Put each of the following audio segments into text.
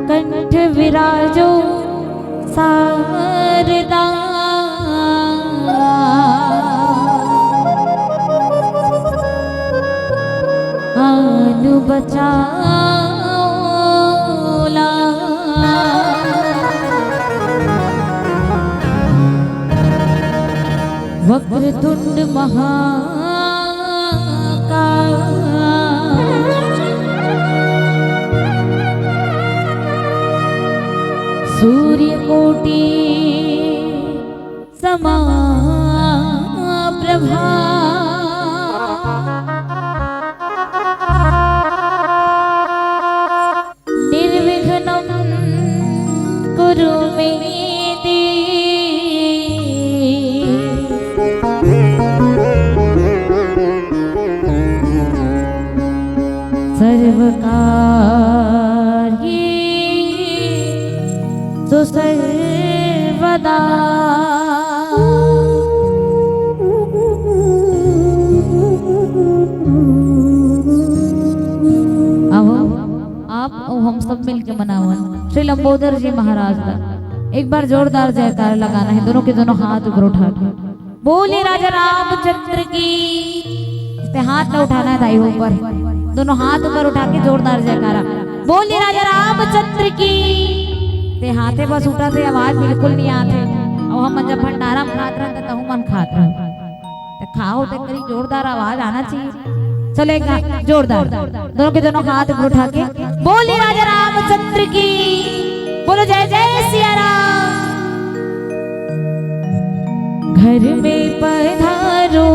कंठ विराजो शारदा आनु बचाओला वक्रतुंड महाकाय सूर्यकोटि समाप्रभा निर्विघ्नं कुरु मे सर्वकार्येषु सर्वदा। अब आप और हम सब मिलके मनावन श्री लंबोदर जी महाराज का एक बार जोरदार जयकार लगाना है, दोनों के दोनों हाथ ऊपर उठा के बोले राजा रामचंद्र की। इस पे हाथ ना उठाना है दाई ऊपर, दोनों हाथ ऊपर उठा के जोरदार जयकारा बोले राजा रामचंद्र की। ते हाथे बस उठा थे, आवाज बिल्कुल नहीं आते। और हम जब भंडारा में खात रहे तो मन खात रहे, तो खाओ तो करी जोरदार आवाज आना चाहिए। चलेगा जोरदार, दोनों के दोनों हाथ ऊपर उठा के बोले राजा रामचंद्र की। बोलो जय जय सिया राम। घर में पधारो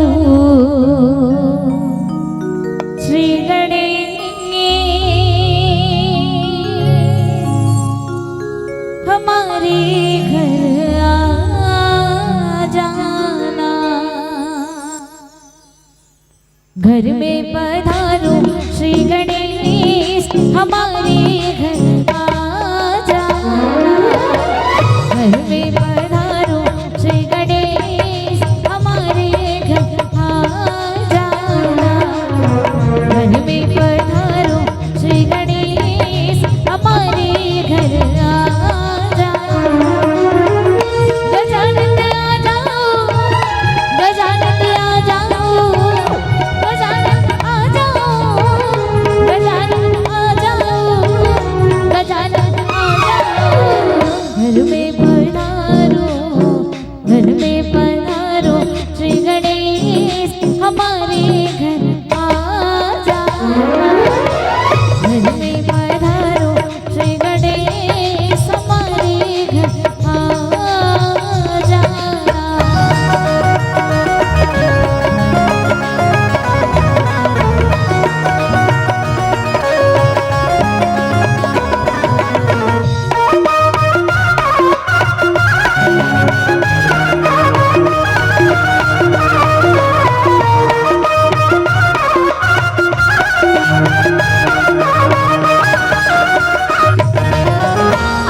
श्री गणेश, हमारे घर आ जाना। घर में पधारो श्री गणेश, हमारे घर आ जाना। घर में पधारो श्री गणेश, हमारे घर आ जाना। घर में पधारो श्री गणेश, हमारे घर आ जाना। गजानन आ जाओ, गजानन आ जाओ, गजानन आ जाओ, गजानन आ जाओ, गजानन आ जाओ। घर में पधारो, घर में पधारो श्री गणेश, हमारे घर आ जाना। घर में पधारो श्री गणेश, हमारे घर आ जाना।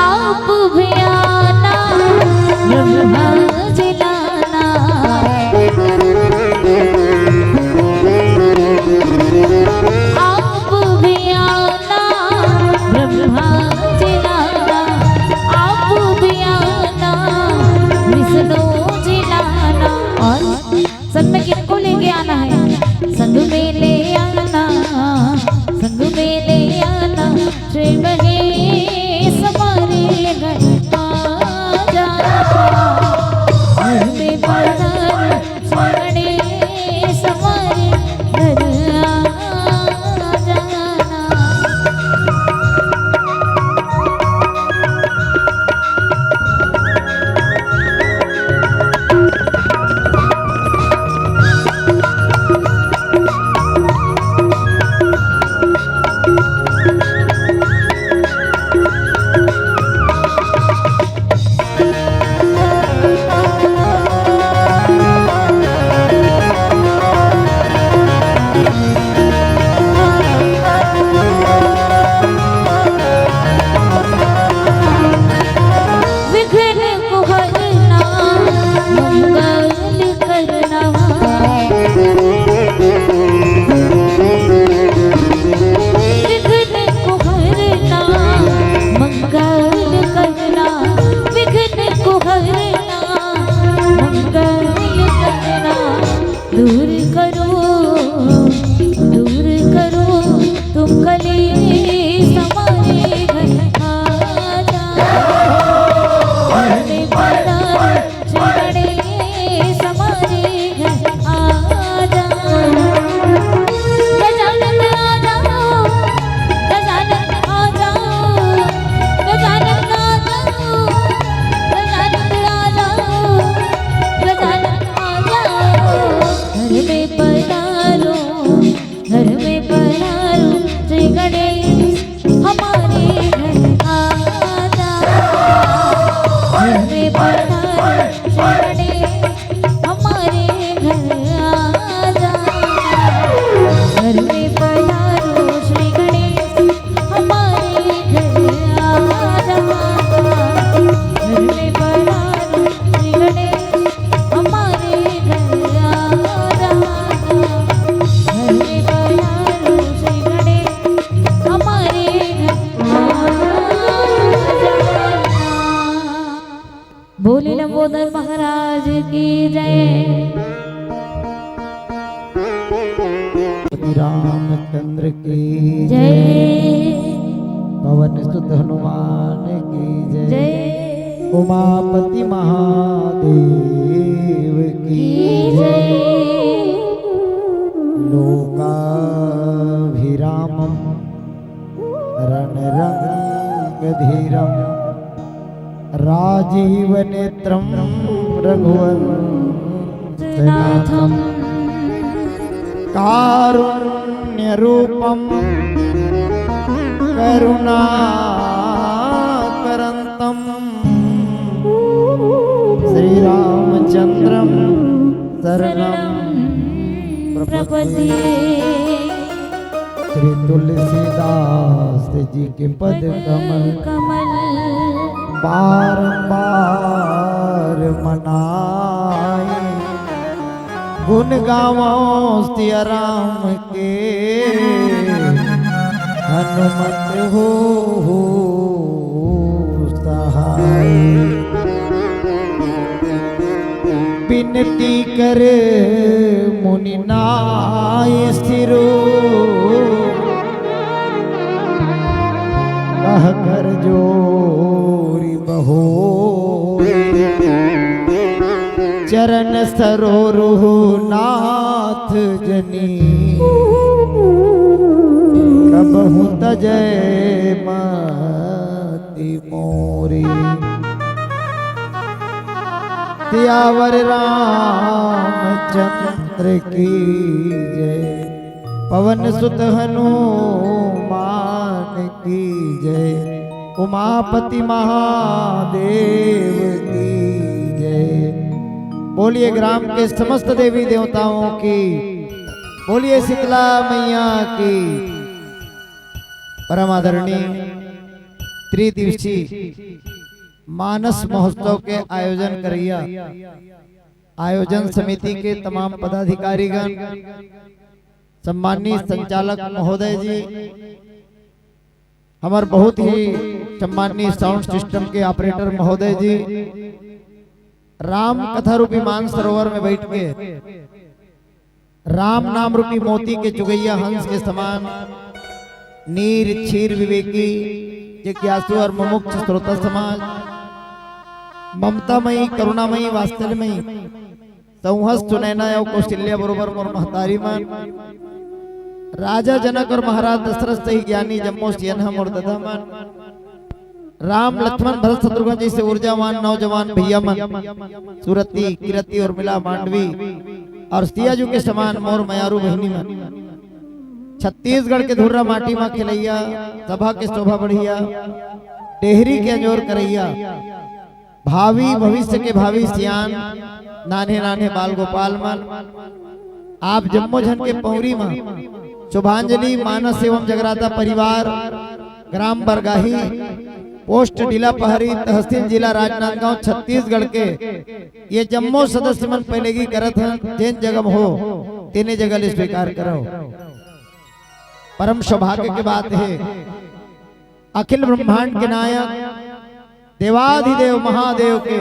आप भी आना ब्रह्मा जिलाना। आप भी आना ब्रह्मा जिलाना। आप भी आना विष्णु जिलाना। और संग में किनको लेके आना है? संग में ले आना, संग में ले आना श्री गणेश, हमारे घर आ जाना। घर में पधारो श्री गणेश, हमारे घर आ जाना। दूर करो, दूर करो तुम कलेश, हमारे घर आ जाओ। घर में पधारो श्री गणेश, हमारे घर आ जाओ। गजानन आ जाओ, गजानन आ जाओ, गजानन आ जाओ, गजानन आ जाओ, गजानन आ जाओ। घर में जय। रामचंद्र की जय। पवन सुत हनुमान की जय। जय। उमापति महादेव की जय। लोकाभिरामं रणरंगधीरं राजीव नेत्रं रघुवंशनाथं कारुण्यरूपं करुणाकरन्तं श्रीरामचन्द्रं शरणं प्रपद्ये। श्री तुलसीदास जी के पद कमल बारंबार मनाए। गुण गावो सिया राम के हनुमत हो सहाय। बिनती कर मुनि नाय सिरो कह कर जोरी बहो। चरण सरोरुह नाथ जनी कबहु तजय मति मोरी। सियावर रामचंद्र की जय। पवन सुत हनुमान की जय। उमापति महादेव की जय। बोलिए ग्राम के समस्त देवी देवताओं की। बोलिए शीतला मैया की। परम आदरणीय त्रिदिवसीय मानस महोत्सव के आयोजन करिया आयोजन समिति के तमाम पदाधिकारीगण, सम्माननीय संचालक महोदय जी, हमारे बहुत ही सम्माननीय साउंड सिस्टम के ऑपरेटर महोदय जी, राम कथा रूपी मान सरोवर में बैठ के राम नाम रूपी मोती के चुगैया हंस के समान नीर क्षीर विवेकी जिज्ञासु और मुमुक्ष श्रोता समाज, ममतामयी करुणामयी वात्सल्यमयी संहस सुनैना एवं कौशल्या बरोबर मोर महतारी मान, राजा जनक और महाराज दशरथ सही ज्ञानी जम्मो सियन और ददा मान, राम लक्ष्मण भरत शत्रुघ्न जैसे ऊर्जावान नौजवान भैया मन, सुरती किरती और मिला मांडवी और सियाजू के समान मोर मयारू बहनी मन, छत्तीसगढ़ के धुर्रा माटी माँ खिलैया, सभा के शोभा बढ़िया, डेहरी के अंजोर करैया, भावी भविष्य के भावी सियान, नाने नाने बाल गोपाल मन, आप जम्मो झन के पौरी माँ, शुभांजलि मानस एवं जगराता परिवार, ग्राम बरगाही, पोस्ट जिला पहरी, तहसील जिला राजनांदगांव, छत्तीसगढ़ के ये जम्मो सदस्य मन पहले की करत हैं। जिन जगह हो तीन जगह स्वीकार करो। परम सौभाग्य की बात है, अखिल ब्रह्मांड के नायक देवाधिदेव महादेव के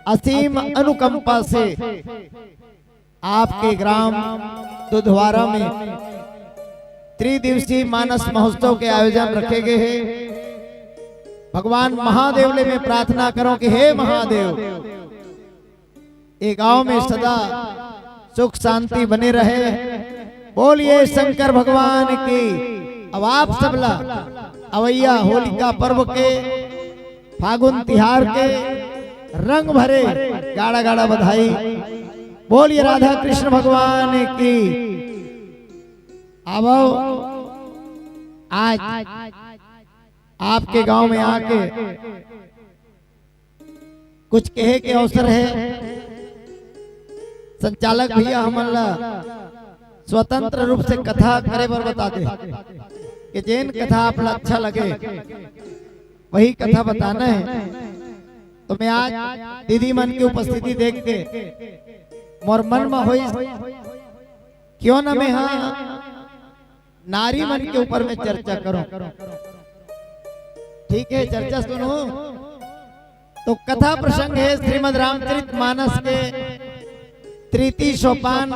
असीम अनुकंपा से आपके ग्राम दुधवारा में त्रिदिवसीय मानस महोत्सव के आयोजन रखे गए हैं। भगवान महादेव ले मैं प्रार्थना करो कि हे महादेव, ये गांव में सदा सुख शांति बने रहे। बोलिए शंकर भगवान की। अब आप सबला अवैया होलिका पर्व के, फागुन तिहार के रंग भरे गाड़ा गाड़ा बधाई। बोलिए राधा कृष्ण भगवान की। अब आज आपके गांव में आके कुछ कहे के अवसर है। संचालक भैया हमला स्वतंत्र रूप से कथा करे पर बता दे कि जैन कथा आपला अच्छा लगे वही कथा बताना है। तो मैं आज दीदी मन की उपस्थिति देख के मोर मन में होई क्यों ना मैं हाँ नारी मन के ऊपर में चर्चा करूं। ठीक है, चर्चा सुनो। तो कथा प्रसंग है श्रीमद् रामचरितमानस के तृतीय सोपान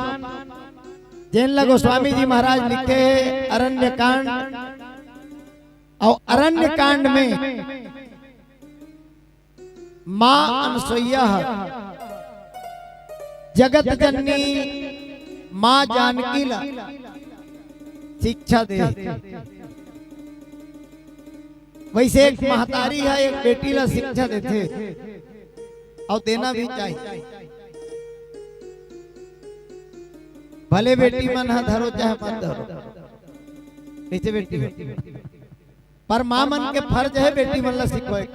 जैन गोस्वामी जी महाराज लिखे हैं अरण्य कांड। और अरण्य कांड में मां अनसुईया जगत जननी मां जानकी ला शिक्षा दे। वैसे एक महतारी है एक बेटी ला शिक्षा देते और देना भी चाहिए। भले बेटी मन हा धरो चाहे मत धरो, कैसे बेटी पर मां मन के फर्ज है बेटी मन ला सिखोए।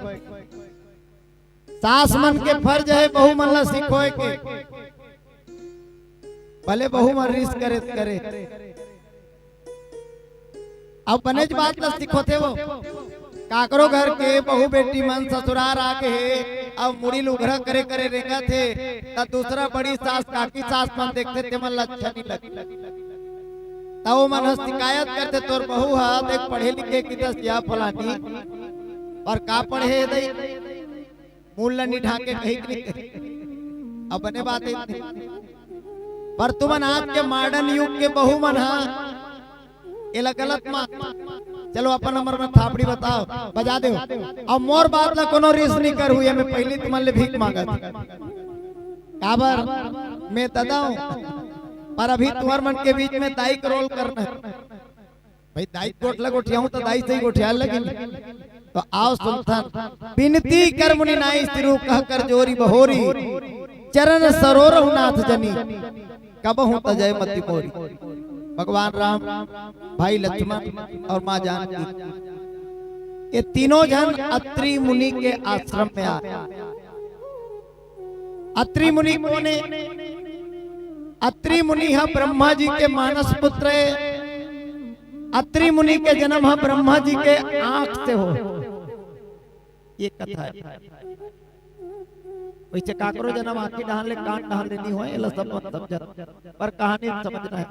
सास मन के फर्ज है बहू मन ला सिखोए के। भले बहू मन रिस करे अब बनेज बात ला सिखोते वो काकरो घर के बहू बेटी मन ससुरार आके है अब मुड़ी लुघरा करे करे रेंगा थे ता दूसरा बड़ी सास काकी सास मन देखते ते मन अच्छा नहीं लगी। ताओ मन शिकायत करते तोर बहू हा देख पढ़े लिखे की दस या फलानी और का पढ़े दई मूल नहीं ढाके कहीं नहीं। अब बने बात है पर तुमन आज के मॉडर्न युग के बहू मन हा एला गलत मत। चलो अपन नंबर में थापड़ी बताओ बजा दो और मोर बात ला कोनो रिस नहीं कर हुई। मैं पहले तुमन ले भीख मांगा काबर मैं तदाऊं पर अभी तुम्हार मन के बीच में दाई का रोल करना है। भाई दाई गोठला गोठियाऊं तो दाई से ही गोठिया लगी। तो आओ सुल्तान बिनती कर मुनि नाई सिरु कह कर जोरी बहोरी चरण सरोर नाथ जनी कब हूं तजय मति मोरी। भगवान राम भाई लक्ष्मण और मां जानकी ये तीनों जन अत्रि मुनि के आश्रम में आए। अत्रि मुनि कौन है? अत्रि मुनि है ब्रह्मा जी के मानस पुत्र है। अत्रि मुनि के जन्म है ब्रह्मा जी के आंख से हो। ये कथा है। वैसे काकरो जन्म आंखी डाल ले कान डाल लेनी हो ये सब मत समझ पर कहानी समझना है।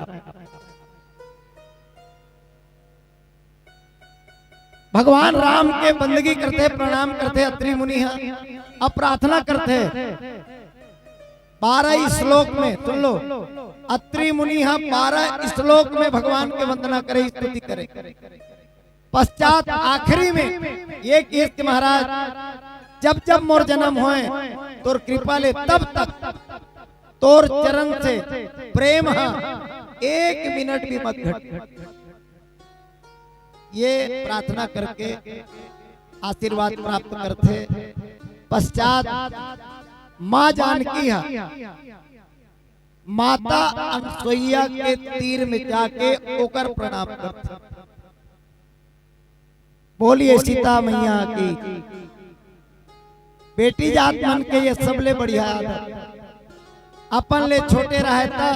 भगवान राम के बंदगी करते प्रणाम करते अत्रि मुनि है अब प्रार्थना करते 12 श्लोक में सुन लो। अत्रि मुनि है 12 श्लोक में भगवान के वंदना करे स्तुति करे। पश्चात आखिरी में ये कीर्ति महाराज जब जब मोर जन्म होए तोर कृपा ले तब तक तोर चरण से प्रेम है 1 मिनट भी मत घट। ये प्रार्थना करके आशीर्वाद प्राप्त करते। पश्चात मां जानकी है माता अनसुईया के तीर में जाके ओकर प्रणाम करते। बोलिए सीता मैया की। बेटी जात मन के ये सबले बढ़िया अपन ले छोटे रहता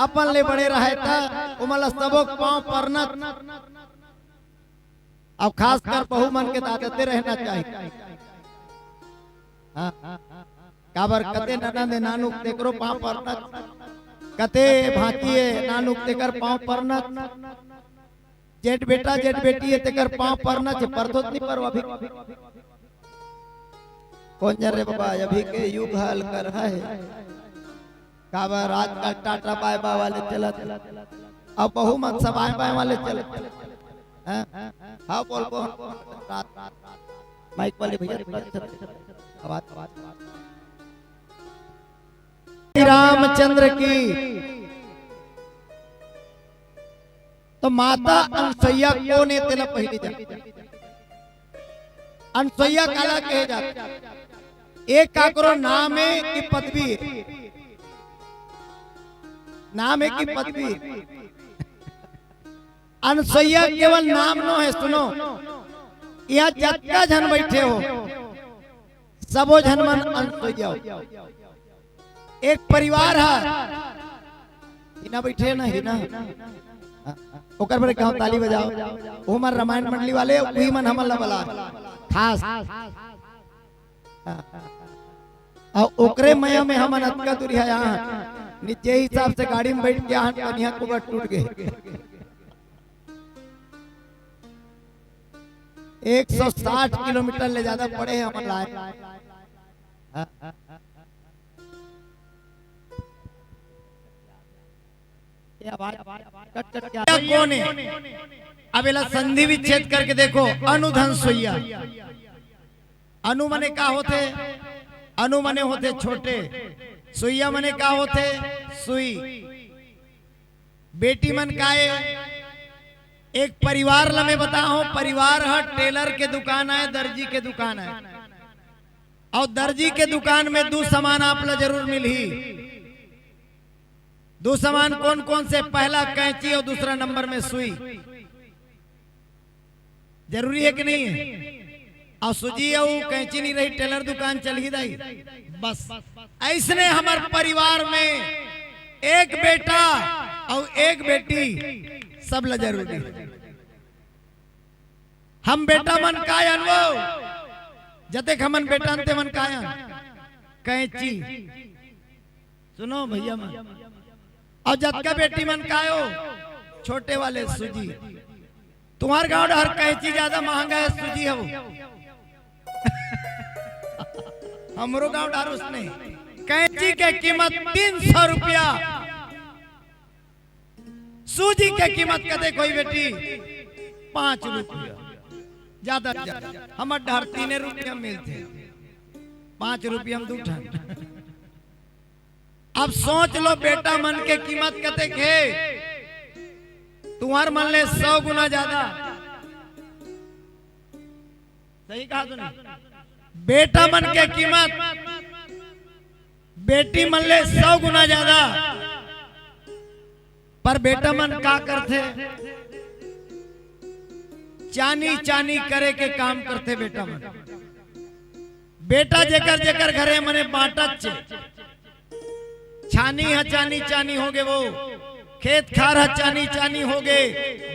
अपन ले बड़े रहता उमला सबो पांव परना। अब खास कर बहू मन के दादते रहना चाहिए। काबर कते ननद नानुक तेकरो पांव परना कते भातिए नानुक तेकर पांव परना जेठ बेटा जेठ बेटी है तेकर पांव परना चे परतोत नहीं पर अभी कौन जन रे बाबा अभी के युग हाल कर है। काबर आजकल टाटा बाय बाय वाले चलत अब बहू मन सब आए बाय वाले चलत। हाँ बोल माइक वाले भैया रामचंद्र की। तो माता अनसुईया कौन है तेला पहली जान। अनसुईया काला कहे जाते एक काकरो नाम है कि पदवी नाम है कि पदवी। अनसुईया केवल नाम नो है। सुनो यहाँ जत्ता जन बैठे हो सबो जन मन अनसुईया हो। एक परिवार है हिना बैठे ना हिना ओकर पर कहूं ताली बजाओ। वो मन रामायण मंडली वाले वही मन हमन ला बला खास और ओकरे मया में हमन अतका दूरी है। यहाँ नीचे हिसाब से गाड़ी में बैठ के यहाँ कुबर टूट गए। 160 किलोमीटर ले ज्यादा पड़े हैं हमारे लाए। ये आवाज कट कट क्या कौन है? अब इला संधि विच्छेद करके देखो, अनुधन सुइया। अनु मने का होते? अनु मने होते छोटे, सुइया मने का होते? सुई। बेटी मन का है? एक परिवार ला मैं बताओ, परिवार है टेलर के दुकान है, दर्जी के दुकान है, और दर्जी के दुकान में दो सामान आप ला जरूर मिल ही। दो सामान कौन कौन से? पहला कैंची और दूसरा नंबर में सुई। जरूरी है कि नहीं है? और सुजी और कैंची नहीं रही, टेलर दुकान चल ही रही। बस ऐसने हमारे परिवार में एक बेटा और एक बेटी सब ला जरूरी है। हम बेटा मन कायन वो जते हमन बेटा अंते मन कायन कैंची। सुनो भैया मन, और जतका बेटी मन कायो छोटे वाले सुजी। तुम्हारे गांव हर कैंची ज्यादा महंगा है, सुजी है वो। हमरो गांव डार उसने कैंची के कीमत 300 रुपया, सूजी के कीमत कदे कोई बेटी 5 रुपया, ज्यादा हम डार 3 रुपया मिलते, 5 रुपया हम दूठन। अब सोच लो बेटा मन के कीमत कते के? तुम्हार मन ले 100 गुना ज्यादा। सही कहा तूने? बेटा मन के कीमत बेटी मन ले 100 गुना ज्यादा। पर बेटा मन का करते? चानी चानी करे के काम करते बेटा मन। बेटा जेकर जेकर घरे मने बांटत छानी है, चानी चानी हो गए, वो खेत खार है चानी चानी हो गए,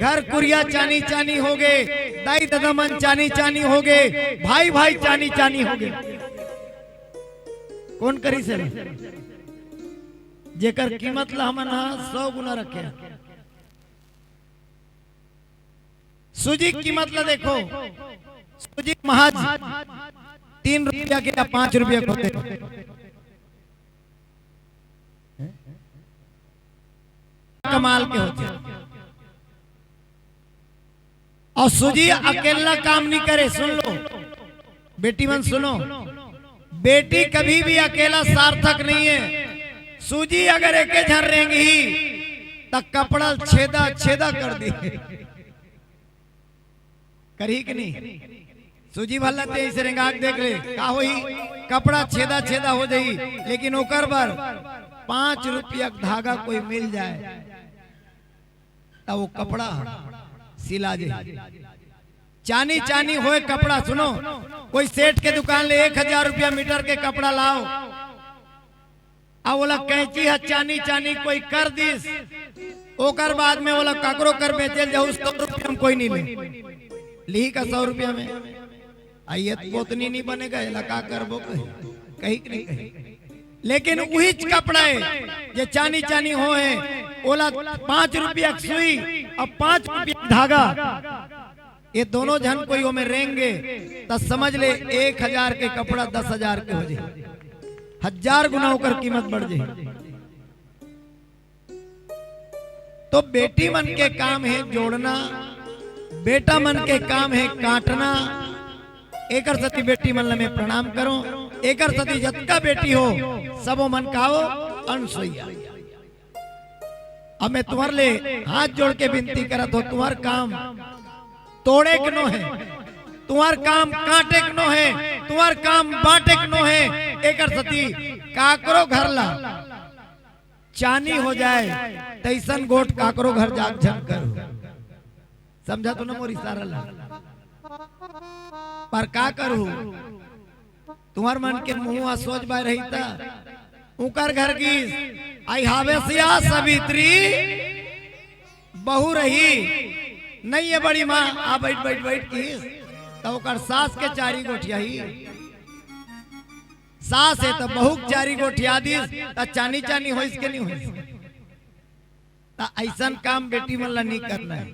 घर कुरिया चानी चानी हो गए, दाई दादा मन चानी चानी हो गए, भाई भाई चानी चानी हो गए। कौन करी से? जेकर कीमत ला हमन 100 गुना रखे। सूजी कीमत ला देखो, सूजी महज 3 रुपया के या 5 रुपया के होते। कमाल के होते। और सूजी अकेला काम नहीं करे। सुन लो बेटी मन, सुनो, बेटी कभी भी अकेला सार्थक नहीं है। सूजी अगर एक झर रेंगी तो कपड़ा छेदा छेदा कर दी, करी कि नहीं? सूजी भला तेज से रेंगा देख ले का होई, कपड़ा छेदा छेदा हो जाई। लेकिन ओकर पर 5 रुपया धागा कोई मिल जाए तो वो कपड़ा सिला जाए। चानी चानी होए कपड़ा। सुनो, कोई सेठ के दुकान ले 1000 रुपया मीटर के कपड़ा लाओ, अब बोला कैंची है चानी चानी कोई कर दिस, ओकर बाद में बोला काकरो कर बेचल जाऊ 100 रुपया हम कोई नहीं ले ली का 100 रुपया में आइए पोतनी नहीं बनेगा। का करबो कहीं नहीं कहीं। लेकिन वही कपड़ा है जे चानी चानी हो है, ओला 5 रुपया सुई और 5 रुपया धागा, ये दोनों जन कोई में रेंगे तो समझ ले 1000 के कपड़ा 10,000 के हो जाए, 1000 गुना होकर कीमत बढ़ जाए। तो बेटी मन के काम है जोड़ना, बेटा मन के काम है काटना। एकर सती बेटी मन में प्रणाम करो। एकर सती जतका बेटी हो सबो मन काओ अनसुईया। अब मैं तुम्हारे ले हाथ जोड़ के विनती करत हो, तुम्हार काम तोड़े के नो है, तुम्हार काम काटे के नो है, तुम्हार काम बांटे के नो है। एकर सती काकरो घर ला चानी हो जाए तैसन गोट काकरो घर जाग झंग करो। समझा तो ना मोरी सारा ला? पर का करू, तुम्हार मन के मुंह सोच बाय रही था उकर घर की आई हावेसिया सवित्री बहू रही नहीं है बड़ी माँ आ बैठ बैठ बैठ की तो ओकर सास के 4 गोठिया ही सास है तो बहू 4 गोठिया दी तो चानी चानी हो इसके नहीं हो। ऐसा काम बेटी मन ला नहीं करना है।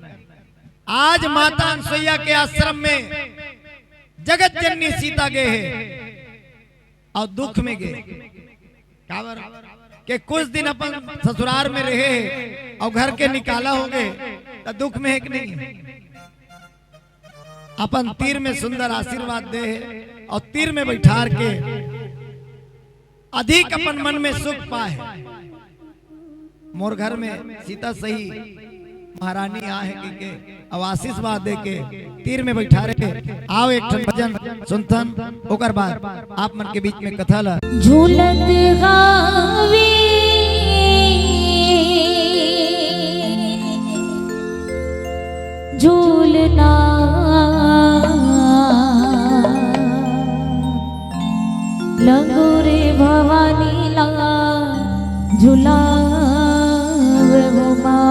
आज माता अनसुईया के आश्रम में जगत जननी सीता गए है और दुख में गए के कुछ दिन अपन ससुराल में रहे और घर के निकाला हो गए तो दुख में है कि नहीं? अपन तीर में सुंदर आशीर्वाद दे और तीर में बैठार के अधिक अपन मन में सुख पाए। मोर घर में सीता सही महारानी आहे के अब आशीर्वाद दे के तीर में बैठा रहे। आओ एक ठन भजन सुनतन ओकर बाद आप मन के बीच में कथा ला। झूलत गावे झूलना लगोरे भवानी ला झूलावे हो माँ।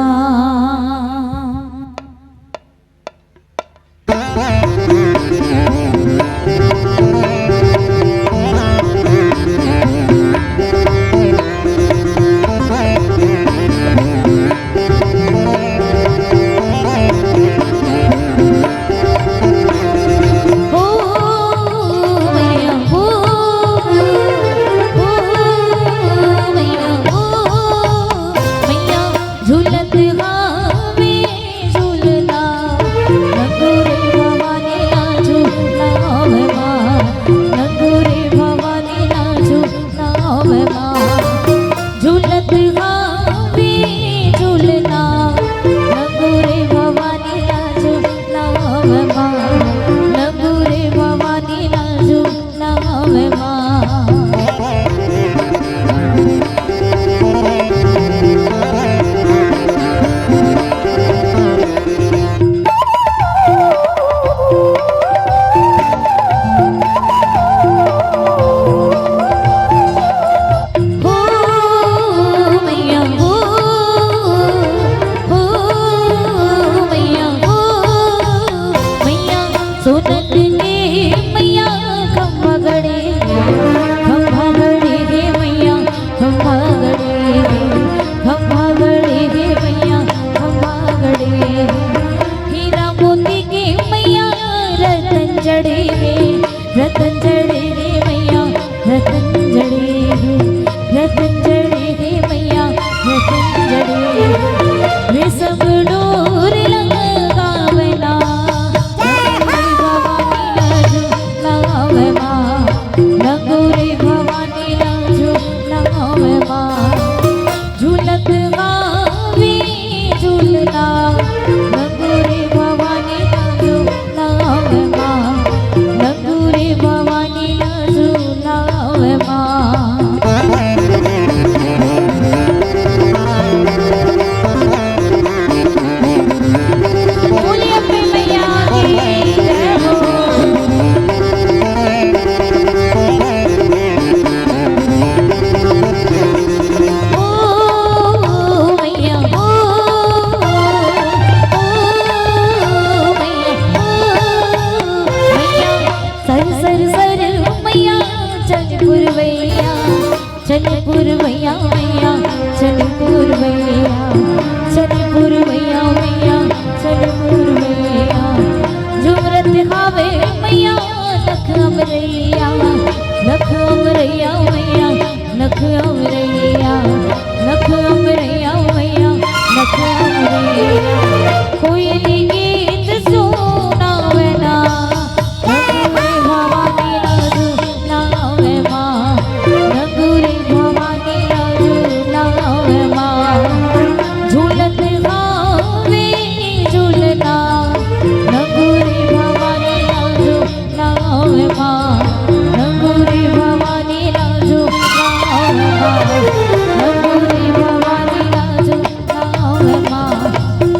रतन जड़े रे मैया रतन जड़े रे मैया रतन जड़े वे सब डोर लगावेला लगावे माँ लगोरे भवानी लाजो लगावे माँ झूलत गावे झूलना लगोरे भवानी लाजो लगावे माँ लगोरे भवानी लाजो लगावे माँ। चलपुर भैया मैया चलपुर भैया चलपुर भैया मैया चलपुर भैया झुमरत खावे मैया लख अमरैया लख अमरैया मैया लख अमरैया लख अमरैया मैया लख अमरैया कोयली गीत सुनावे ना भवानी लाजो नावे माँ लगोरे भवानी लाजो नावे माँ झूलत गावे झूलना लगोरे भवानी लाजो नावे माँ लगोरे भवानी लाजो नावे माँ लगोरे भवानी लाजो नावे माँ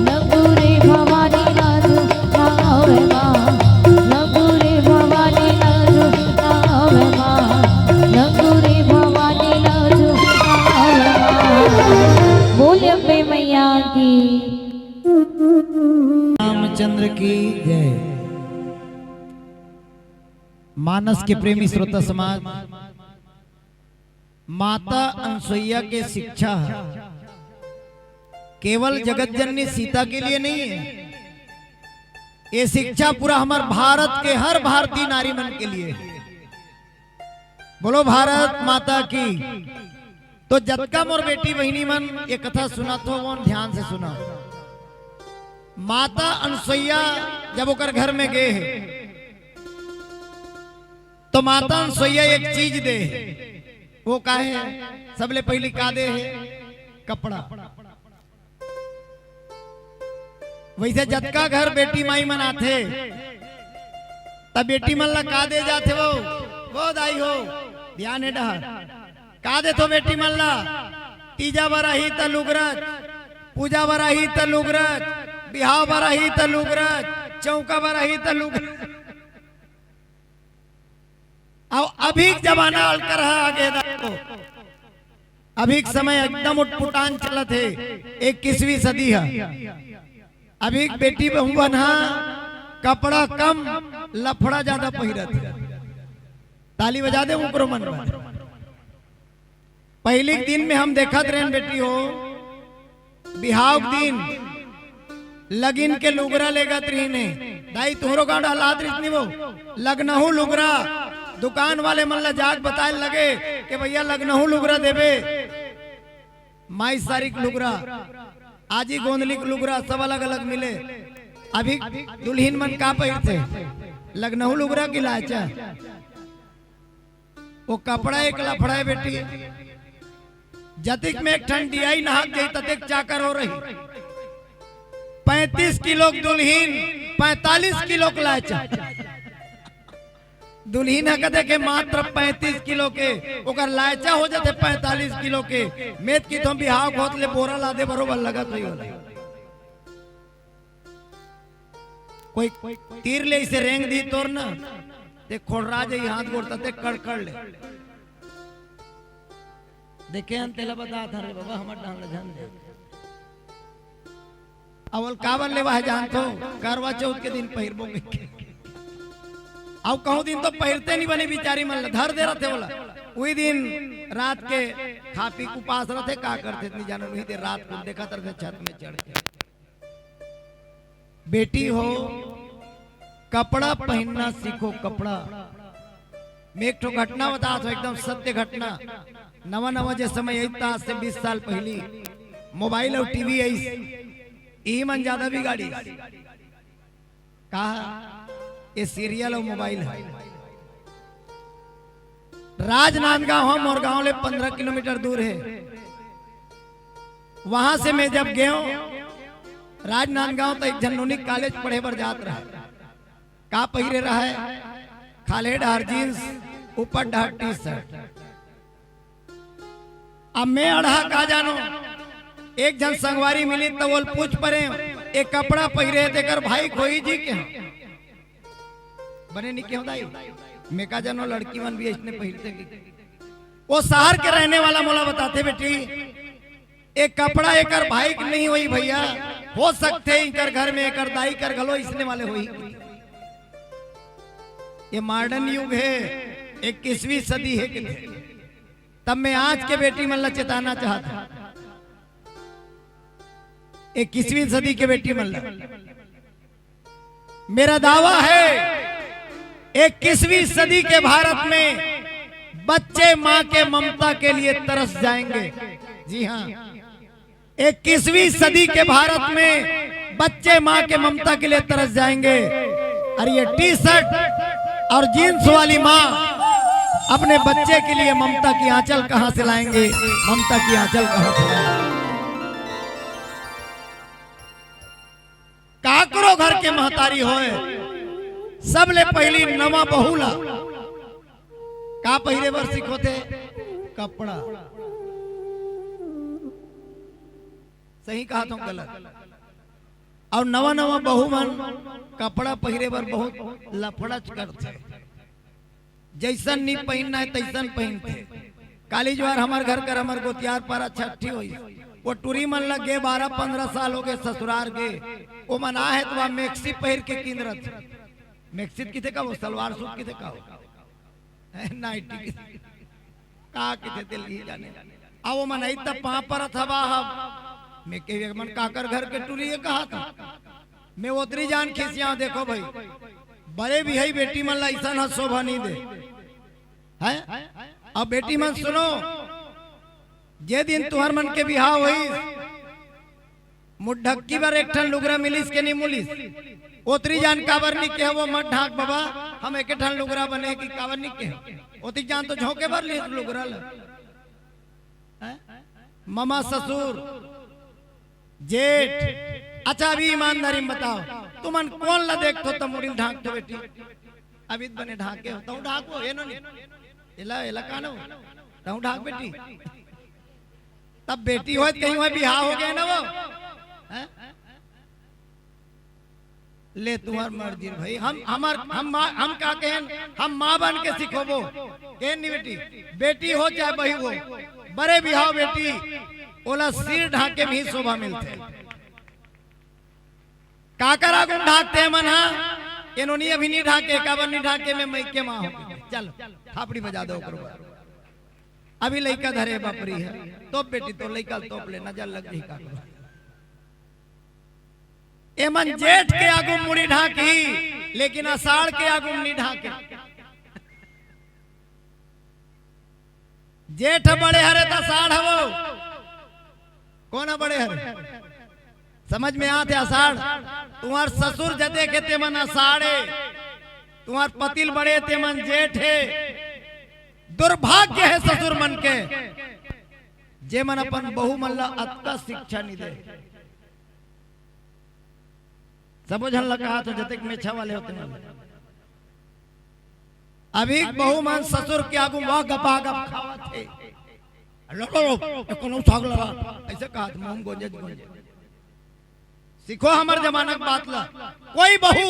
लगोरे भवानी लाजो नावे माँ लगोरे भवानी लाजो नावे माँ लगोरे भवानी लाजो नावे माँ। बोले अम्बे मैया की रामचंद्र की जय। मानस के प्रेमी श्रोता समाज, माता अनसुईया के शिक्षा केवल जगत जननी सीता के लिए नहीं है, ये शिक्षा पूरा हमारे भारत के हर भारतीय नारी मन के लिए है। बोलो भारत माता की। तो जतका मोर बेटी बहिनी मन ये कथा सुना तो वो ध्यान से सुना। माता अनसुईया जब ओकर घर में गए है तो माता अनसुईया एक चीज दे है। वो का है? सबले पहली का दे है? कपड़ा। वैसे जतका घर बेटी माई मन आथे तब बेटी मन ला का दे जाते वो दाई हो ध्यान है डहर का दे तो बेटी मन ला तीजा बराही त लुगरज, पूजा बराही त लुगरज, बिहाव बराही त लुगरज, चौका बराही त लुगरज। अब अभी जमाना अलकर आगे देखो, अभी समय एकदम उठपुटान चलत है, 21वीं सदी है। अभी बेटी बहू बना कपड़ा कम लफड़ा ज्यादा पहिरत। ताली बजा दे ऊपर मन में। पहले दिन में हम देखत रहे बेटी हो बिहाव दिन लगिन के लुगरा लेगत रही ने दाई तुहरो गांड हालात रही वो लगनहू लुगरा। दुकान वाले मन ला जाग बताए लगे कि भैया लगनहू लुगरा देवे, माई सारिक लुगरा, आजी गोंदली लुगरा सब अलग अलग मिले। अभी दुल्हीन मन का पहिरते लगनहू लुगरा की लाचा। वो कपड़ा एक लफड़ा है बेटी। जतिक में एक ठंड दियाई नहाक गई ततिक चाकर हो रही। 35 किलो दुल्हीन 45 किलो लाचा। दुल्हीन कहते के मात्र 35 किलो के ओकर लाचा हो जाते 45 किलो के। मेद की तुम बिहाव खोत ले बोरा ला दे बरोबर लगत हुई हो। कोई तीर ले इसे रेंग दी तोर ना ते खोड़रा जाई हाथ गोड़ता ते कड़ ले देखे हम तेला बता था रे बाबा हमर डांग ले जान दे। अवल कावर ले वह जान तो करवा चौथ के दिन पहिरबो के अब कहूं दिन तो पहिरते नहीं बने बिचारी मन धर दे रहे बोला। वही दिन रात के खा पी उपास रहे का करते नहीं जानो। वही दिन रात को देखा तरह छत में चढ़ के बेटी हो कपड़ा पहनना सीखो। कपड़ा मैं एक घटना बता तो एकदम सत्य घटना। नवा नवा जो समय आज से 20 साल पहली मोबाइल और टीवी आई मन ज्यादा भी गाड़ी कहा ये सीरियल और मोबाइल है। राजनांदगांव हम और गांव ले 15 किलोमीटर दूर है। वहां से मैं जब गया राजनांदगांव तो एक जनोनी कॉलेज पढ़े पर जात रहा। का पहिरे रहा है? खाले डार जींस ऊपर डार टी शर्ट। अब मैं अढ़ा का जानो एक जन संगवारी मिली तो बोल पूछ परे एक कपड़ा पहिरे देकर भाई खोई जी के बने नहीं क्यों दाई मैं का जानो लड़की मन भी इसने पहिरते वो शहर के रहने वाला मोला बताते बेटी एक कपड़ा एकर भाई नहीं हुई भैया हो सकते इकर घर में एकर दाई कर गलो इसने वाले हुई। ये मॉडर्न युग है 21वीं सदी है कि तब मैं आज के बेटी मन ला चेताना चाहता 21वीं सदी के बेटी मन ला मेरा दावा है 21वीं सदी के भारत में बच्चे मां के ममता के लिए तरस जाएंगे। जी हाँ 21वीं सदी के भारत में बच्चे मां के ममता के लिए तरस जाएंगे। और ये टी शर्ट और जींस वाली मां अपने बच्चे के लिए ममता की आंचल कहां से लाएंगे? ममता की आंचल कहां से लाएंगे? काकरो घर के महतारी होए सबले पहली नवा बहुला का पहिरे बर सीखो थे कपड़ा। सही कहा तुम गलत। और नवा नवा बहु मन कपड़ा पहिरे बर बहुत लफड़च करते। जैसन नहीं पहनना है तैसन पहनते। काली ज्वार हमार घर कर हमार गोतियार पर छठी हुई वो टूरी मन लग गए 12-15 साल हो गए ससुरार के। वो मना है तो वह मैक्सी पहिर के किंदरत। मैक्सी किथे का वो सलवार सूट किथे का हो नाइटी का किथे दिल्ली जाने। अब वो मनाई तब पा पर था मैं के मन काकर घर के टूरी कहा था मैं उतरी जान खिसिया। देखो भाई बड़े भी है बेटी मन ला ऐसा न शोभा नहीं दे है। अब बेटी मन सुनो जे दिन तुहर मन के बिहाव हुई मुढक्की बार एक ठन लुगरा मिलिस के नहीं मुलिस ओतरी जान काबर नहीं के वो मत ढाक बाबा हम एक ठन लुगरा बने की काबर नहीं के ओतरी जान तो झोंके भर ली लुगरा ल मामा ससुर जेठ। अच्छा अभी ईमानदारी में बताओ तुमन कौन ला देखतो तो मुड़ी ढाक तो बेटी अभी बने ढाके हो तो ढाको ये नो एला एला कानो तो ढाक बेटी तब बेटी हो कहीं हो बिहार हो गया ना वो है? ले तुम्हार मर्जी भाई हम का कहें हम माँ बन के सिखोबो कहें नहीं बेटी बेटी हो चाहे बही हो बड़े बिहाव बेटी ओला सिर ढाके में ही शोभा मिलते काकरा गुण ढाकते हैं मन हाँ इन्होंने अभी नहीं ढाके काबर नहीं ढाके में मैके माँ हो चल थापड़ी बजा दो अभी लड़का धरे बापरी है तो बेटी तो लड़का तोप लेना जल लग जाए का एमन जेठ के आगू मुड़ी ढाकी लेकिन आषाढ़ के आगू नहीं ढाके जेठ बड़े हरे तो आषाढ़ हो कौन बड़े हरे समझ में आते आषाढ़ तुम्हार ससुर जदे के ते मन आषाढ़े तुम्हार पतिल बड़े ते मन जेठ है दुर्भाग्य है ससुर मन के जे मन अपन बहु मन ला अत्ता शिक्षा नहीं दे समझन लगा तो जतक मेछा वाले होते हैं अभी बहु मन ससुर के आगू वह गपा गप खावा थे कोनो साग लगा ऐसे कहा मुंह गोंजे गोंजे सीखो हमार जमाना की बात ला कोई बहू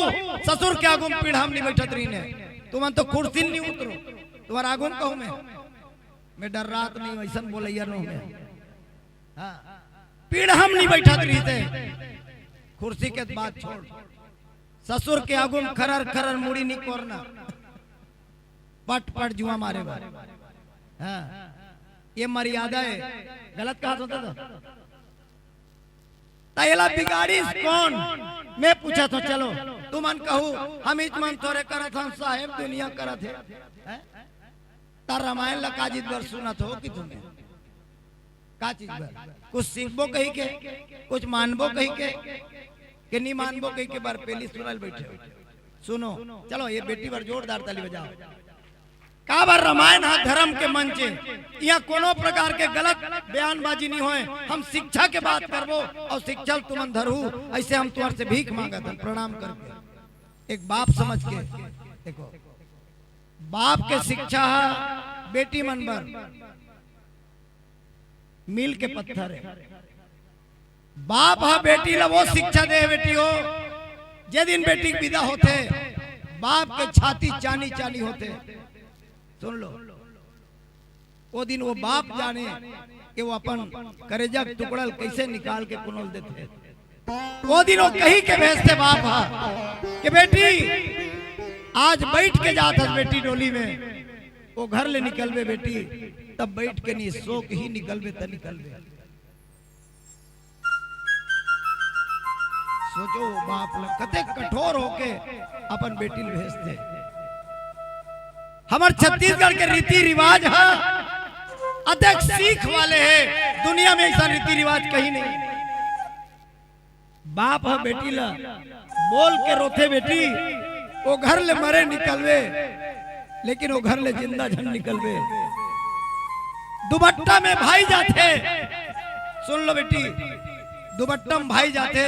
ससुर के आगू पीढ़ा नहीं बैठत रही ने तुम तो कुर्सी नहीं उतरो तुम्हारा आगू कहूं मैं डर रात नहीं वैसा बोलैया नो में हाँ पीढ़ हम नहीं बैठत रही थे कुर्सी के बात छोड़ ससुर के आगू खरर खरर मुड़ी नहीं कोरना पट पट जुआ मारे हाँ ये मर्यादा है गलत कहा होता था तैला बिगाड़ी कौन मैं पूछा तो चलो तुम मन कहू हम इतमान थोड़े करत हम साहेब दुनिया करत है तार रामायण ला का चीज बर सुनत हो कि तुम्हें का चीज बर कुछ सीखबो कही के कुछ मानबो कही के कि नहीं मानबो कही के बार पहली सुनल बैठे सुनो चलो ये बेटी पर जोरदार ताली बजाओ का बार रामायण हा धर्म के मंच यहाँ कोनो प्रकार के गलत बयानबाजी नहीं होए हम शिक्षा के बात करबो और शिक्षा तुमन धरहू ऐसे हम तुम्हारे से भीख मांगत हम प्रणाम करके एक बाप समझ के देखो बाप के शिक्षा बेटी मन बर मील के पत्थर है बाप हा बेटी ला वो शिक्षा दे बेटी हो जे दिन बेटी विदा होते बाप के छाती चानी चानी होते सुन लो वो दिन वो बाप जाने कि वो अपन करेजा टुकड़ल कैसे निकाल के कुनल देते वो दिन वो कही के भेजते बाप हा कि बेटी आज बैठ के जात है बेटी डोली में वो घर ले निकलबे बेटी तब बैठ के नहीं सो के ही निकलबे त निकलबे सोचो बाप कते कठोर होके अपन बेटी भेजते हमार छत्तीसगढ़ के रीति रिवाज है अधिक सीख वाले हैं दुनिया में ऐसा रीति रिवाज कहीं नहीं बाप है बेटी ला बोल के रोते बेटी वो घर ले मरे निकलवे लेकिन वो घर ले जिंदा झन निकलवे दुबट्टा में भाई जाते सुन लो बेटी दुबट्टा में भाई जाते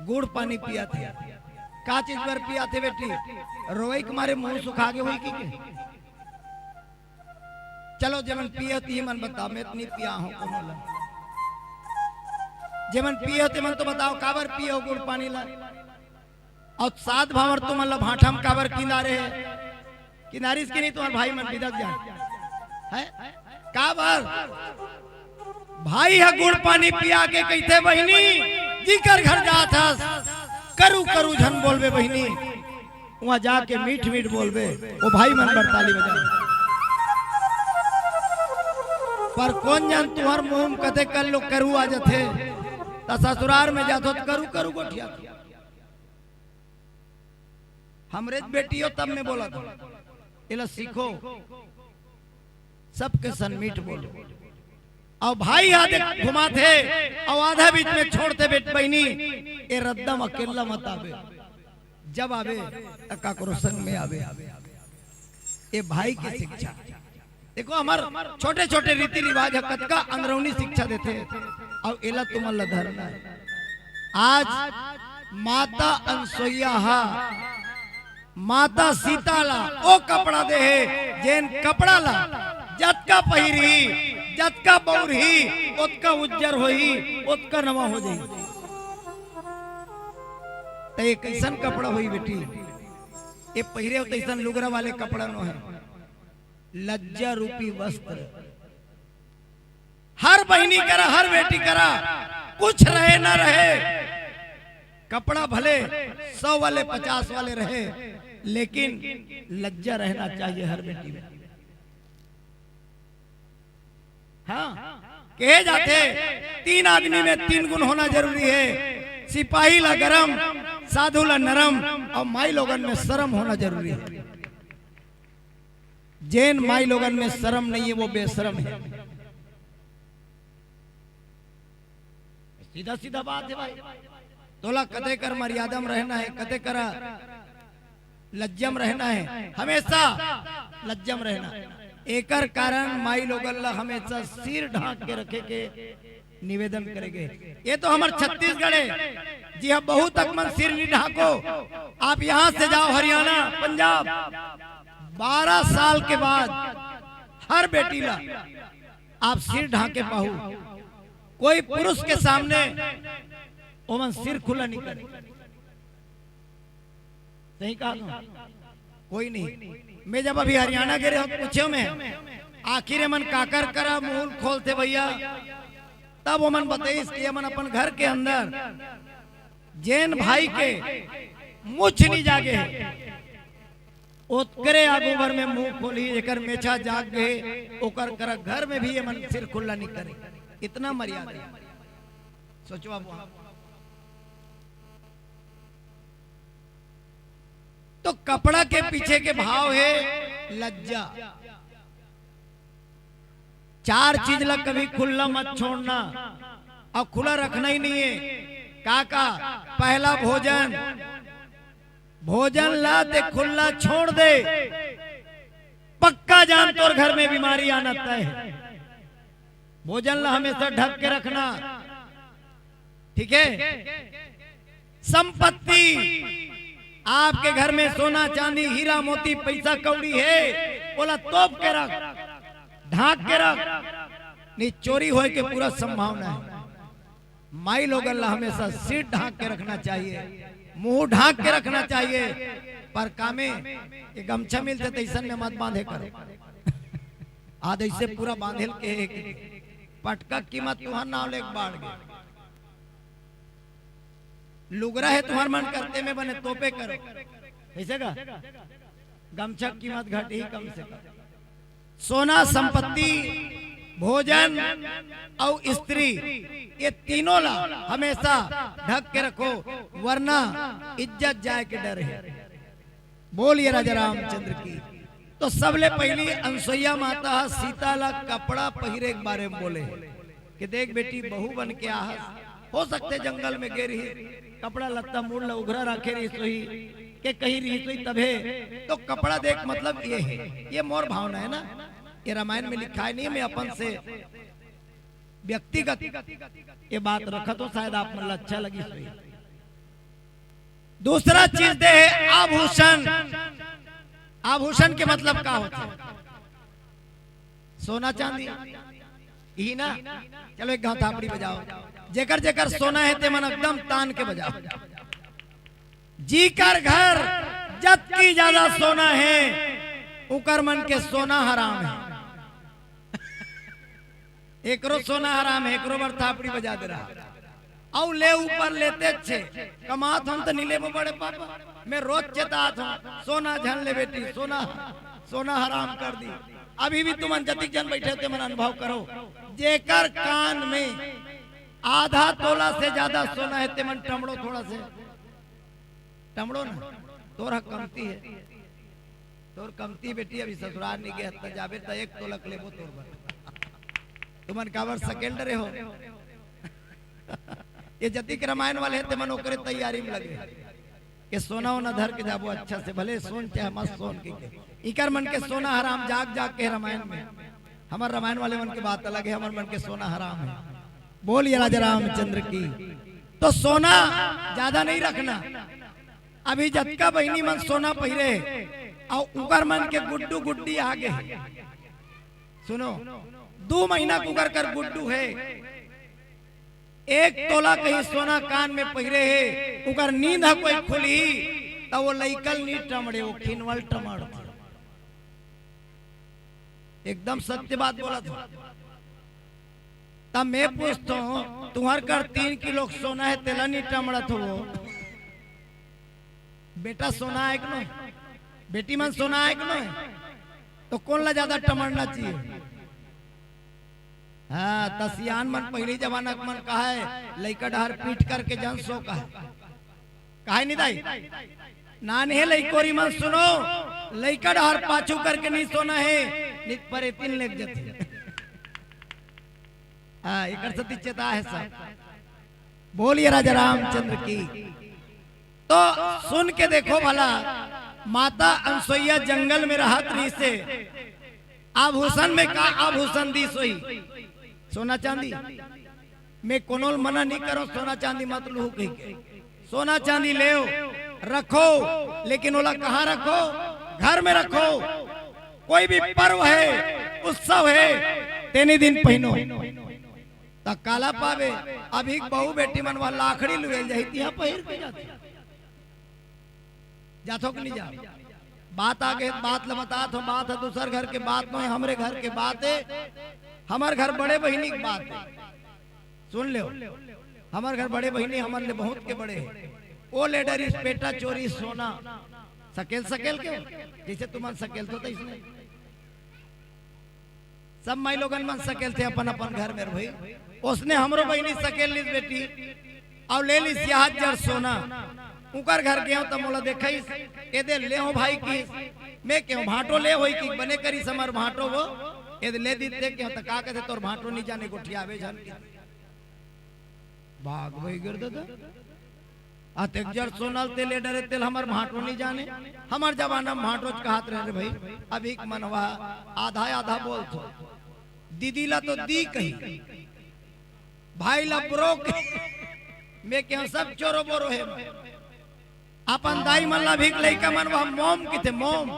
गुड़ पानी पिया थे का चीज पर पिया थे बेटी रोई के मारे मुंह सुखा के हुई की चलो जमन पिया थी मन बताओ मैं इतनी पिया हूं जमन पिया थे मन तो बताओ काबर पियो गुड़ पानी ला और सात भावर तुम मतलब भाठम काबर किनारे है किनारी इसकी नहीं तुम्हारे भाई मन बिदक जाए है काबर भाई है गुड़ पानी पिया के कहते बहिनी जीकर घर जात करू करू झन बोलबे बहिनी वहां जाके मीठ मीठ बोलबे वो भाई मन बरताली बजा पर कौन जान तुम्हार मुंह कथे कर लो करू आ जाते ससुराल में जातो करू करू गोठिया हमरे बेटी हो तब में बोला था इला सीखो सबके सन मीठ बोलो और भाई आधे घुमा थे और आधा बीच में छोड़ते बेट बहनी ए रद्दम अकेला मत आवे, जब आवे का करो संग में आवे। ये भाई की शिक्षा देखो, हमार छोटे छोटे रीति रिवाज हकत का अंदरूनी शिक्षा देते और एला तुम्हारा धरना है। आज माता अनसुईया हा माता सीता ला ओ कपड़ा दे है, जेन कपड़ा ला जतका पहिरी जतका बौरही उतका उज्जर होई उतका नवा हो जाई। तो ये कैसन कपड़ा हुई बेटी, ये पहिरे तैसन लुगरा वाले कपड़ा नो है, लज्जा रूपी वस्त्र। हर बहनी करा हर बेटी करा, कुछ रहे ना रहे, कपड़ा भले 100 वाले 50 वाले रहे, लेकिन लज्जा रहना चाहिए हर बेटी में। हाँ कहे जाते 3 आदमी में 3 गुण होना जरूरी है, सिपाही ला गरम, साधु ला नरम और माई लोगन में शर्म होना जरूरी है। जैन माई लोगन में शर्म नहीं है वो बेशरम है। सीधा सीधा बात है भाई, तोला कदे कर मर्यादा में रहना है, कदे करा लज्जम रहना है, हमेशा लज्जम रहना। एकर कारण माई लोगन ला हमेशा सिर ढांक के रखे के निवेदन करेंगे। ये तो हमारे छत्तीसगढ़ है जी, हाँ बहुत तक मन सिर नहीं ढाको। आप यहाँ से जाओ हरियाणा पंजाब, 12 साल के बाद हर बेटी ला आप सिर ढाके पाहू, कोई पुरुष के सामने ओमन सिर खुला नहीं करे। सही कहा ना? कोई नहीं। मैं जब अभी हरियाणा गए हो पूछे में आखिर मन काकर करा मुंह खोलते भैया, तब वो मन बताइस कि मन अपन घर के अंदर जैन भाई के मुछ नहीं जागे ओतकरे आगू भर में मुंह खोली, एकर मेछा जाग गए ओकर करा घर में भी ये मन सिर खुला नहीं करे। इतना मर्यादा सोचो आप। तो कपड़ा के पीछे के भाव है लज्जा। 4 चीज ला कभी खुला मत छोड़ना और खुला रखना ही नहीं है। काका पहला भोजन, भोजन ला ते खुला छोड़ दे, पक्का जान तोर घर में बीमारी आना तय है। भोजन ला हमेशा ढक के रखना, ठीक है। संपत्ति आपके घर में सोना चांदी हीरा मोती पैसा कौड़ी है, बोला तोप के रख, ढाक के रख, नहीं चोरी होए के पूरा संभावना है। माई लोगन ला हमेशा सिर ढाक के रखना चाहिए, मुंह ढाक के रखना चाहिए। पर कामे ये गमछा मिलते तैसन में मत बांधे करो। आध ऐसे पूरा बांधेल के पटका कीमत तुहार नाव ले बाढ़ गए। लुगरा है तुम्हार मन करते में बने तोपे करो, ऐसे का गमछा कीमत घट ही कम से कम। सोना संपत्ति भोजन और स्त्री ये तीनों ला हमेशा ढक के रखो, वरना इज्जत जाए के डर है। बोलिए राजा रामचंद्र की। तो सबले पहली अनसुईया माता सीता ला कपड़ा पहिरे के बारे में बोले कि देख बेटी बहू बन के आ, हो सकते जंगल में गे रही, कपड़ा लत्ता मूड ला उघरा रखे रही सोई के कहीं रही सोई तबे तो कपड़ा देख, मतलब ये है, ये मोर भावना है ना, ये रामायण में लिखा है नहीं, मैं अपन से व्यक्तिगत ये बात रखा तो शायद आप मतलब अच्छा लगी सोई। दूसरा चीज दे है आभूषण। आभूषण के मतलब क्या होता है? सोना चांदी ही ना। चलो एक गाँव थापड़ी बजाओ, जेकर जेकर सोना है ते मन एकदम तान के बजाओ। जी कर घर जत की ज्यादा सोना है उकर मन के सोना हराम है। एकरो सोना हराम है, एकरो बर थापड़ी बजा दे रहा औ ले ऊपर लेते छे कमात हम तो नीले में बड़े पापा, मैं रोज चेतात हूँ सोना झन ले बेटी, सोना सोना हराम कर दी। अभी भी तुम जतिक जन बैठे थे मन अनुभव करो, जेकर कान में आधा तोला से ज्यादा सोना है ते मन टमड़ो थोड़ा से टमड़ो ना, तोरा कमती है, तोर कमती बेटी अभी ससुराल नहीं गया जाबे तो 1 तोलक लेबो तोर तुमन कावर सकेल डरे हो ये जतिक रामायण वाले ते मन ओकरे तैयारी में लगे कि सोना ओना धर के जाबो अच्छा से भले सोन चाहे मत सोन के इकर मन के सोना हराम जाग जाग के रामायण में हमार रामायण वाले मन की बात अलग है हमार मन के सोना हराम है। बोलिए राजा रामचंद्र की। तो सोना ज्यादा नहीं रखना। अभी जतका बहनी मन सोना पहिरे और उकर मन के गुड्डू गुड्डी आगे सुनो 2 महीना कुकर कर गुड्डू है 1 तोला कहीं सोना कान में पहिरे है उकर नींद है कोई खुली तो वो लइकल नी टमड़े वो खिनवल टमड़ एकदम सत्य बात बोला था। तब मैं पूछता हूँ तुम्हारे घर 3 किलो सोना है तेला नी टमड़ा तो वो बेटा सोना है कि नहीं बेटी मन सोना है कि नहीं तो कौन ला ज्यादा टमड़ना चाहिए। हाँ तसियान मन पहली जमाना मन कहा है लइका डहर पीट करके जन सो कहा नहीं दाई नान है लइकोरी मन सुनो लइका डहर पाछू करके नहीं सोना है नित पर 3 लेग जाते। हाँ एक सती चेता है सब। बोलिए राजा रामचंद्र की। तो सुन के देखो भला माता अनसुईया जंगल में रहत रही से आभूषण में का आभूषण दी सोई सोना चांदी मैं कोनोल मना नहीं करो सोना चांदी मत लू कही के सोना चांदी ले रखो लेकिन ओला कहाँ रखो घर में रखो। कोई भी पर्व है उत्सव है तेने दिन पहनो ता काला पावे। अभी बहु बेटी मनवा लाखड़ी लुएल जाती है पहिर के जातो कि नहीं जा। बात आगे बात ल बता तो बात है दूसर घर के बात नहीं हमरे घर के बात है। हमार घर बड़े बहिनी की बात है सुन ले। हमार घर बड़े बहिनी हमारे लिए बहुत के बड़े हैं। ओ लेडर इस पेटा चोरी सोना सकेल सकेल के जैसे तुम सकेल तो इसने सब माई लोगन मन सकेल थे अपन अपन घर में भाई। उसने हमरो बहिनी सकेल ली बेटी और ले ली सियाहत जड़ सोना उकर घर गया तो मोला देखा ए दे ले हो भाई की मैं क्यों भाटो ले होई की बने करी समर भाटो वो ए ले दी दे क्यों त का कहते तोर भाटो नहीं जाने गोठिया आवे जान के भाग वही गिर दादा अतेक जड़ सोनल ते ले डरे तेल हमर भाटो नहीं जाने। हमर जमाना में भाटो कहत रहे भाई अभी मनवा आधा आधा बोल तो दीदी ला तो दी कही भाई ला ब्रो मैं क्यों सब चोरो बोरो है अपन दाई मन ला भीख लइका मन वह मोम की थे मोम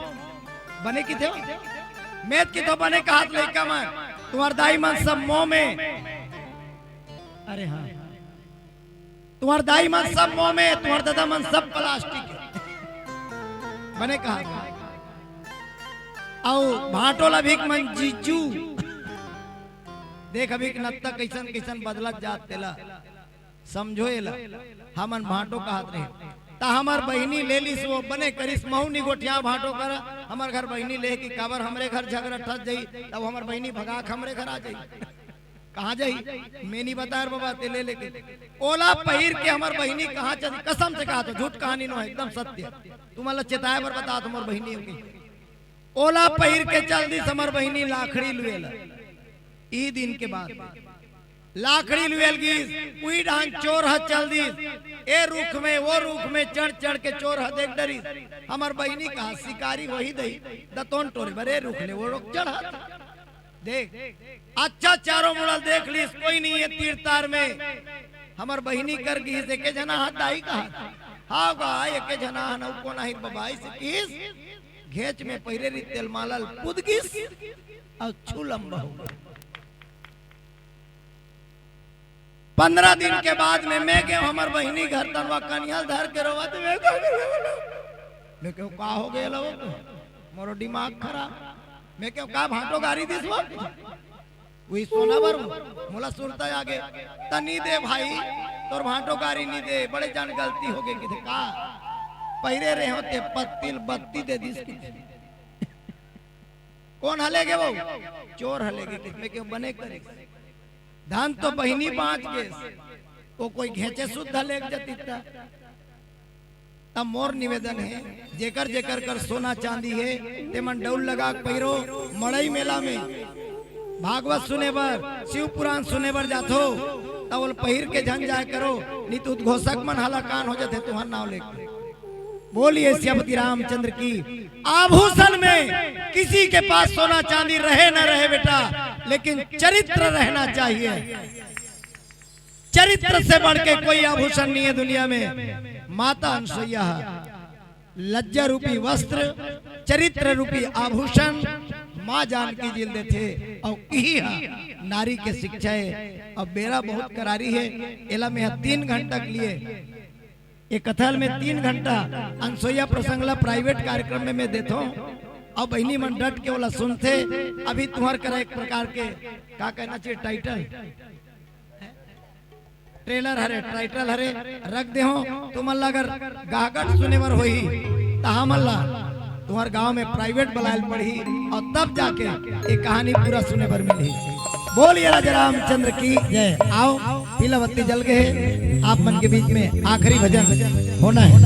बने की थे मेद की तो बने का हाथ लइका मन तुम्हार दाई मन सब मोम है। अरे हाँ तुम्हार दाई मन सब मोम है तुम्हार दादा मन सब प्लास्टिक है बने का आओ भाटो ला भीख मन जीजू देख अभी नत्ता कैसन कैसन बदलत जात तेला समझो एला हमन भाटो कहत रहे ता हमार बहिनी ले ली सो बने करिस महू नी गोठिया भाटो कर हमार घर बहिनी ले की काबर हमरे घर झगड़ा ठस जाई तब हमार बहिनी भगा हमरे घर आ जाई कहाँ जाई मैं नहीं बता बाबा ते ले लेके ओला पहिर के हमार बहिनी कहाँ चली कसम से कहा तो झूठ कहानी नो है एकदम सत्य तुम्हारा चेताए पर बता तुम्हार बहिनी ओला पहिर के चल दी हमार बहिनी लाखड़ी लुएला ई दिन के बाद लाखड़ी लुएल गीस उई डांग चोर ह चल दी ए रुख में वो रुख में चढ़ चढ़ के चोर ह देख डरी हमार बहिनी कहा शिकारी वही दई दतोन टोरे बरे रुख ले वो रुख चढ़ देख अच्छा चारों मुड़ा देख ली कोई नहीं है तीर तार में हमार बहिनी कर गई से के जना हाथ दाई कहा हाँ गा एक जना न को नहीं बबाई से किस घेच में पहिरे री तेल मालल पुदगिस और छुलम बहु 15 दिन के बाद में मैं गया हमार बहिनी घर तनवा कन्या धर के रोवा तो मैं क्यों का हो गया लो मोरो दिमाग खराब मैं क्यों का भाटो गाड़ी दिस वही सोना बर मोला सुरता आगे तनी दे भाई तोर भाटो गाड़ी नहीं दे बड़े जान गलती हो गई कि का पहिरे रहे होते पत्तिल बत्ती दे दिस की कौन हलेगे वो चोर हलेगे मैं क्यों बने करे धन तो बहिनी बाँच के वो कोई घेचे शुद्ध लेक जती तब मोर निवेदन है जेकर जेकर कर सोना चांदी है ते मन डौल लगा पहिरो मड़ई मेला में भागवत सुने बर शिव पुराण सुने बर जाथो तवल पहिर के झन जाए करो नहीं तो उद्घोषक मन हला कान हो जाते तुम्हार नाव लेके। बोलिए श्रीपति रामचंद्र की। आभूषण में किसी के पास सोना चांदी रहे ना रहे बेटा, लेकिन चरित्र रहना चाहिए। चरित्र से बढ़ के कोई आभूषण नहीं है दुनिया में। माता अनसुईया लज्जा रूपी वस्त्र, चरित्र रूपी आभूषण माँ जानकी जिल्दे थे और यही नारी के शिक्षा है। अब बेरा बहुत करारी है, एला में 3 घंटा के लिए एक कथल में 3 घंटा अनसुईया प्रसंगला प्राइवेट कार्यक्रम में मैं देता हूँ। अब बहनी मन डट के वाला सुनते। अभी तुम्हार करा एक प्रकार के का कहना चाहिए टाइटल ट्रेलर हरे टाइटल हरे रख दे हो तुम अगर गागट सुने बर होई तहा मल्ला तुम्हार गांव में प्राइवेट बलायल पढ़ी और तब जाके ये कहानी पूरा सुने बर मिली। बोलिए राजा रामचंद्र की जय। आओ पीला बत्ती जल गए, आप मन के बीच में आखिरी भजन होना है।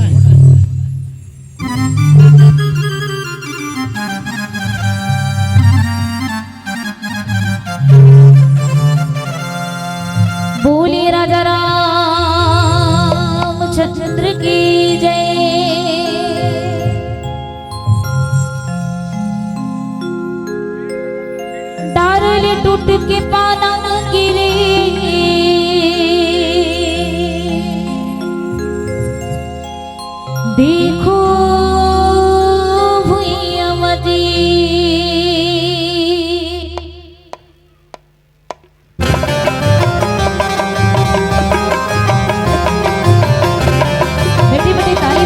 बोलिए राजा रामचंद्र की जय। डारले टूट के पाना गिरे, देखो भुइया मदी। ताली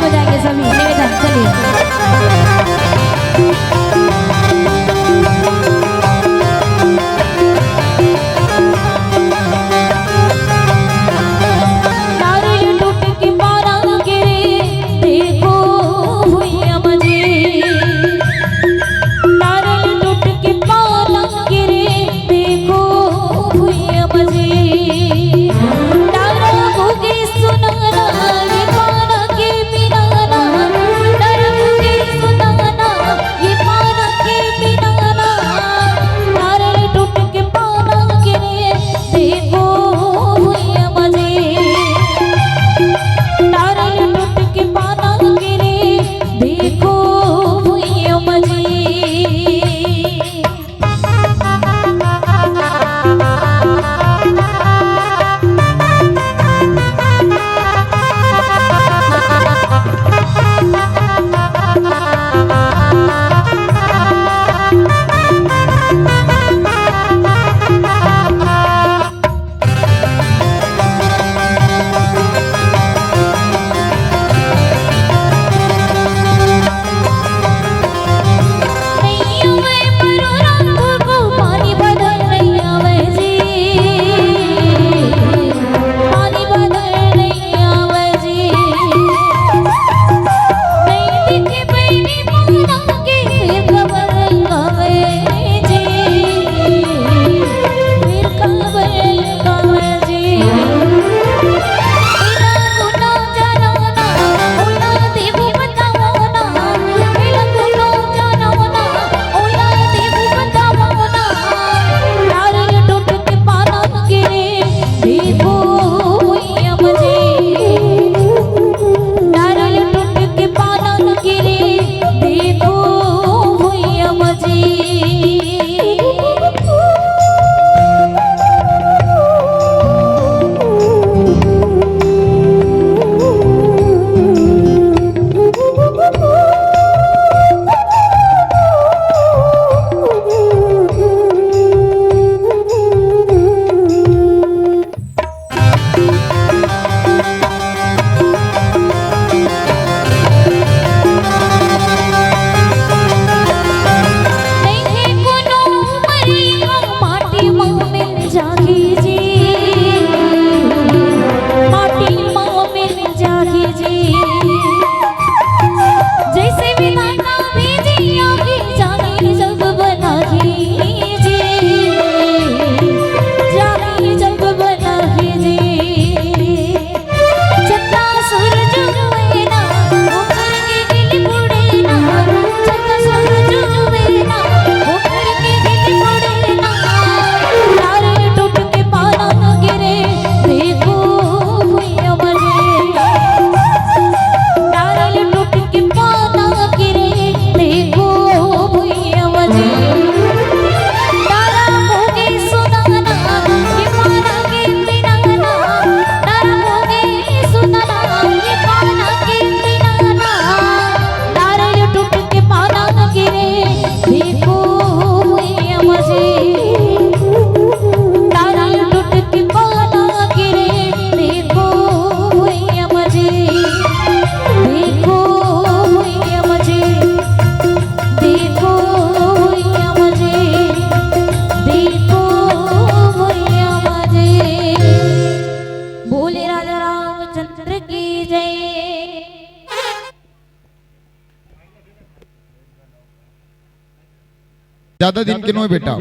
ज्यादा दिन के नो बेटा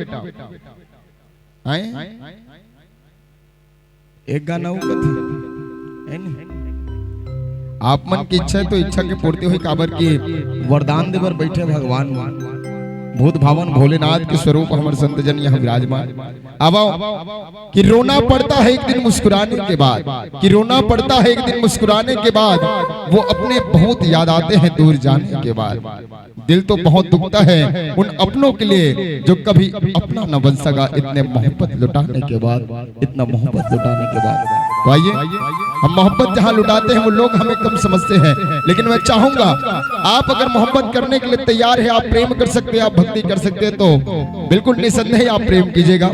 आए एक गाना वो कथी है नी? आप मन की इच्छा है तो इच्छा के पूर्ति हुई काबर की वरदान देवर बैठे भगवान भूत भावन भोलेनाथ के स्वरूप हमारे संत जन यहाँ विराजमान। अब आओ कि रोना पड़ता है एक दिन मुस्कुराने के बाद, कि रोना पड़ता है एक दिन मुस्कुराने के बाद, वो अपने बहुत याद आते हैं दूर जाने के बाद। दिल तो बहुत दुखता है उन अपनों के लिए जो कभी अपना न बन सका इतने मोहब्बत लुटाने के बाद, इतना मोहब्बत लुटाने के बाद। तो आइए हम मोहब्बत जहाँ लुटाते हैं वो लोग हमें कम समझते हैं, लेकिन मैं चाहूंगा आप अगर मोहब्बत करने के लिए तैयार है, आप प्रेम कर सकते हैं, आप भक्ति कर सकते हैं, तो बिल्कुल निसंदेह आप प्रेम कीजिएगा।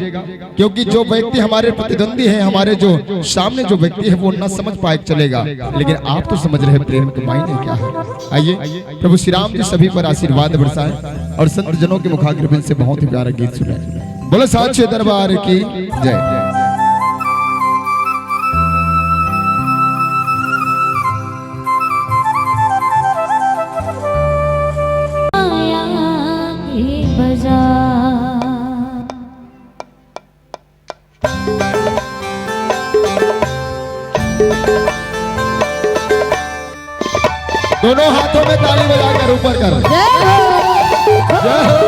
क्योंकि जो व्यक्ति हमारे प्रतिद्वंदी है, हमारे जो सामने जो व्यक्ति है वो न समझ पाए चलेगा, लेकिन आप तो समझ रहे प्रेम के मायने क्या है। आइए प्रभु श्री राम जी सभी पर आशीर्वाद बरसाए और संत जनों के मुखाग्र से बहुत ही प्यारा गीत सुनाए। बोलो साचे दरबार की जय। दोनों हाथों में ताली बजाकर ऊपर करो। जय हो।